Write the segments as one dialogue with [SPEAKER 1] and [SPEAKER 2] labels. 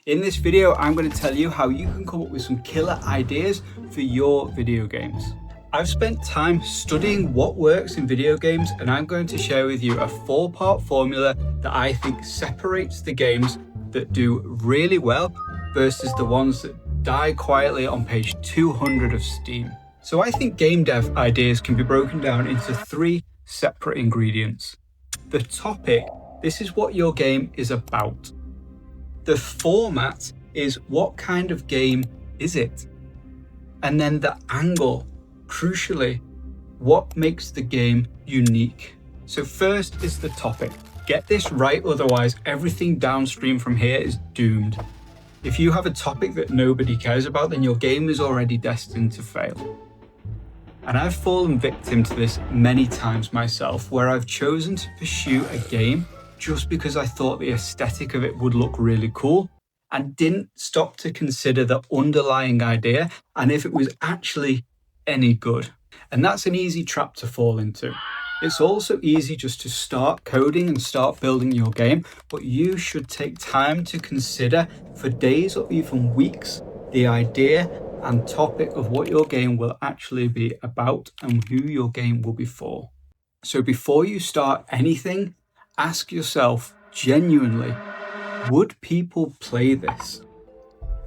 [SPEAKER 1] In this video, I'm going to tell you how you can come up with some killer ideas for your video games. I've spent time studying what works in video games, and I'm going to share with you a 4-part formula that I think separates the games that do really well versus the ones that die quietly on page 200 of Steam. So I think game dev ideas can be broken down into 3 separate ingredients. The topic, this is what your game is about. The format is what kind of game is it? And then the angle, crucially, what makes the game unique? So first is the topic. Get this right, otherwise everything downstream from here is doomed. If you have a topic that nobody cares about, then your game is already destined to fail. And I've fallen victim to this many times myself, where I've chosen to pursue a game just because I thought the aesthetic of it would look really cool, and didn't stop to consider the underlying idea and if it was actually any good. And that's an easy trap to fall into. It's also easy just to start coding and start building your game, but you should take time to consider for days or even weeks the idea and topic of what your game will actually be about and who your game will be for. So before you start anything, ask yourself genuinely, would people play this?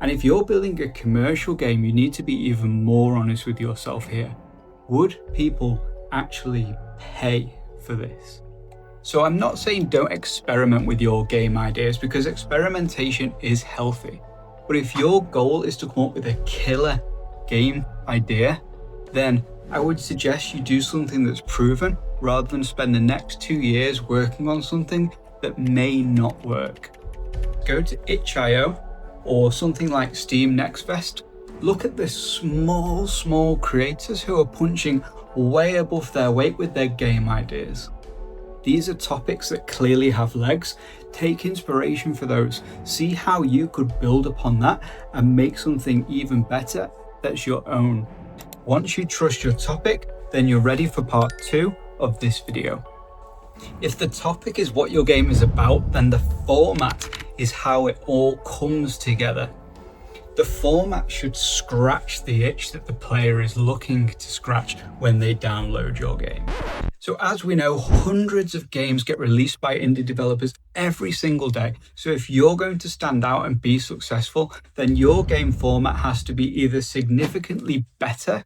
[SPEAKER 1] And if you're building a commercial game, you need to be even more honest with yourself here. Would people actually pay for this? So I'm not saying don't experiment with your game ideas, because experimentation is healthy. But if your goal is to come up with a killer game idea, then I would suggest you do something that's proven rather than spend the next 2 years working on something that may not work. Go to itch.io or something like Steam Next Fest. Look at the small creators who are punching way above their weight with their game ideas. These are topics that clearly have legs. Take inspiration for those. See how you could build upon that and make something even better that's your own. Once you trust your topic, then you're ready for part 2 of this video. If the topic is what your game is about, then the format is how it all comes together. The format should scratch the itch that the player is looking to scratch when they download your game. So as we know, hundreds of games get released by indie developers every single day. So if you're going to stand out and be successful, then your game format has to be either significantly better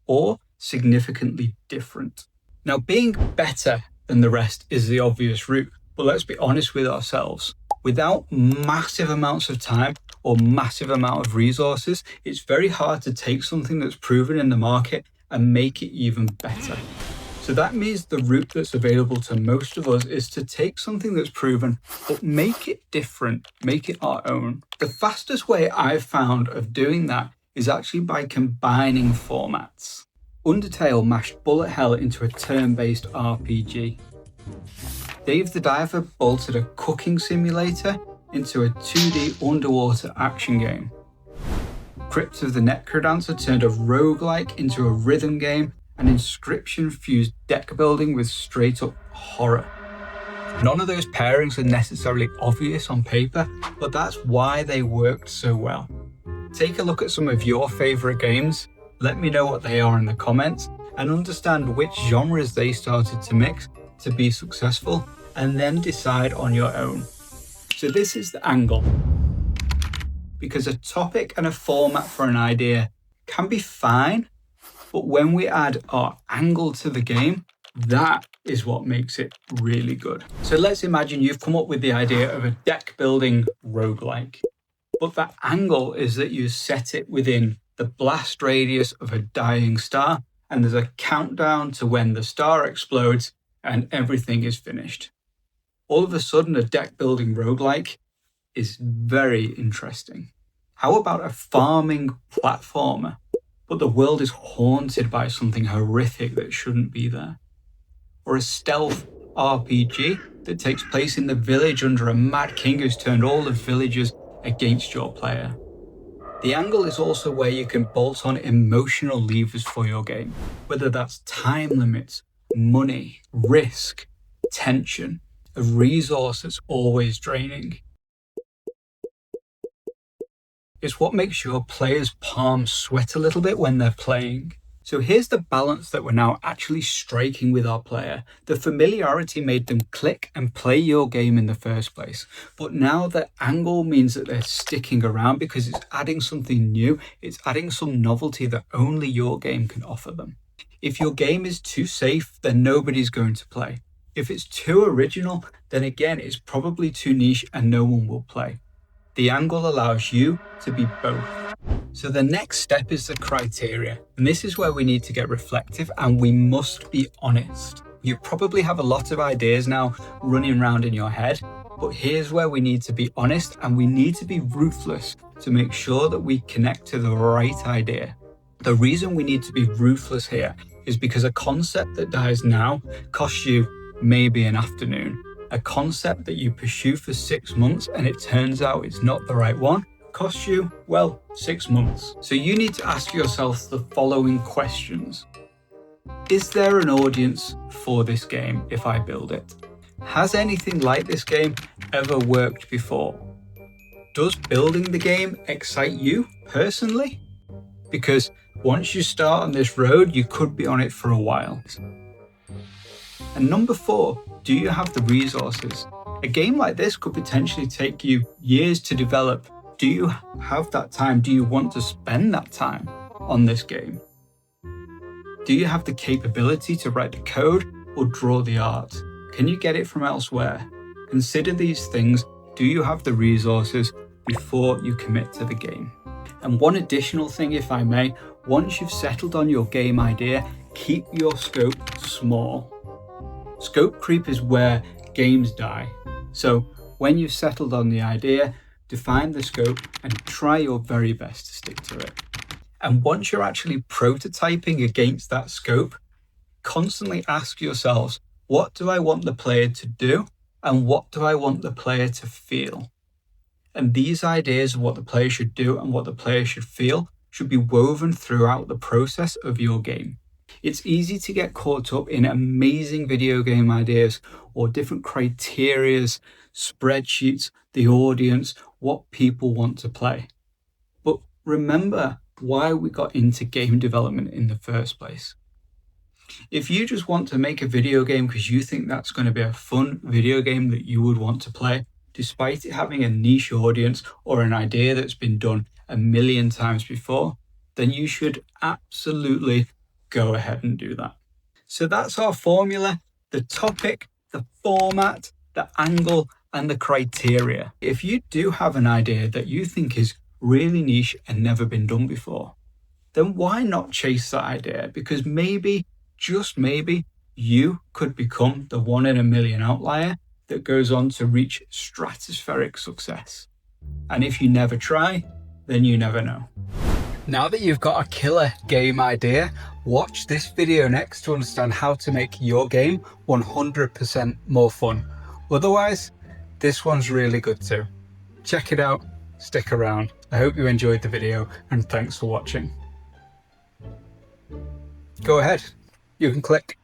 [SPEAKER 1] or significantly different. Now, being better than the rest is the obvious route, but let's be honest with ourselves. Without massive amounts of time or massive amount of resources, it's very hard to take something that's proven in the market and make it even better. So that means the route that's available to most of us is to take something that's proven, but make it different, make it our own. The fastest way I've found of doing that is actually by combining formats. Undertale mashed bullet hell into a turn-based RPG. Dave the Diver bolted a cooking simulator into a 2D underwater action game. Crypt of the Necrodancer turned a roguelike into a rhythm game, and Inscription fused deck building with straight up horror. None of those pairings are necessarily obvious on paper, but that's why they worked so well. Take a look at some of your favourite games, let me know what they are in the comments, and understand which genres they started to mix to be successful, and then decide on your own. So this is the angle. Because a topic and a format for an idea can be fine, but when we add our angle to the game, that is what makes it really good. So let's imagine you've come up with the idea of a deck building roguelike, but that angle is that you set it within the blast radius of a dying star, and there's a countdown to when the star explodes and everything is finished. All of a sudden, a deck building roguelike is very interesting. How about a farming platformer, but the world is haunted by something horrific that shouldn't be there? Or a stealth RPG that takes place in the village under a mad king who's turned all the villagers against your player. The angle is also where you can bolt on emotional levers for your game, whether that's time limits, money, risk, tension, a resource that's always draining. It's what makes your players' palms sweat a little bit when they're playing. So here's the balance that we're now actually striking with our player. The familiarity made them click and play your game in the first place. But now the angle means that they're sticking around because it's adding something new. It's adding some novelty that only your game can offer them. If your game is too safe, then nobody's going to play. If it's too original, then again, it's probably too niche and no one will play. The angle allows you to be both. So the next step is the criteria. And this is where we need to get reflective and we must be honest. You probably have a lot of ideas now running around in your head, but here's where we need to be honest and we need to be ruthless to make sure that we connect to the right idea. The reason we need to be ruthless here is because a concept that dies now costs you maybe an afternoon. A concept that you pursue for 6 months and it turns out it's not the right one costs you, well, 6 months. So you need to ask yourself the following questions. Is there an audience for this game if I build it? Has anything like this game ever worked before? Does building the game excite you personally? Because once you start on this road, you could be on it for a while. And number 4, do you have the resources? A game like this could potentially take you years to develop. Do you have that time? Do you want to spend that time on this game? Do you have the capability to write the code or draw the art? Can you get it from elsewhere? Consider these things. Do you have the resources before you commit to the game? And one additional thing, if I may, once you've settled on your game idea, keep your scope small. Scope creep is where games die. So when you've settled on the idea, define the scope and try your very best to stick to it. And once you're actually prototyping against that scope, constantly ask yourselves, what do I want the player to do? And what do I want the player to feel? And these ideas of what the player should do and what the player should feel should be woven throughout the process of your game. It's easy to get caught up in amazing video game ideas or different criterias, spreadsheets, the audience, what people want to play. But remember why we got into game development in the first place. If you just want to make a video game because you think that's going to be a fun video game that you would want to play, despite it having a niche audience or an idea that's been done a million times before, then you should absolutely go ahead and do that. So that's our formula, the topic, the format, the angle, and the criteria. If you do have an idea that you think is really niche and never been done before, then why not chase that idea? Because maybe, just maybe, you could become the 1 in a million outlier that goes on to reach stratospheric success. And if you never try, then you never know. Now that you've got a killer game idea, watch this video next to understand how to make your game 100% more fun. Otherwise, this one's really good too. Check it out, stick around. I hope you enjoyed the video and thanks for watching. Go ahead, you can click.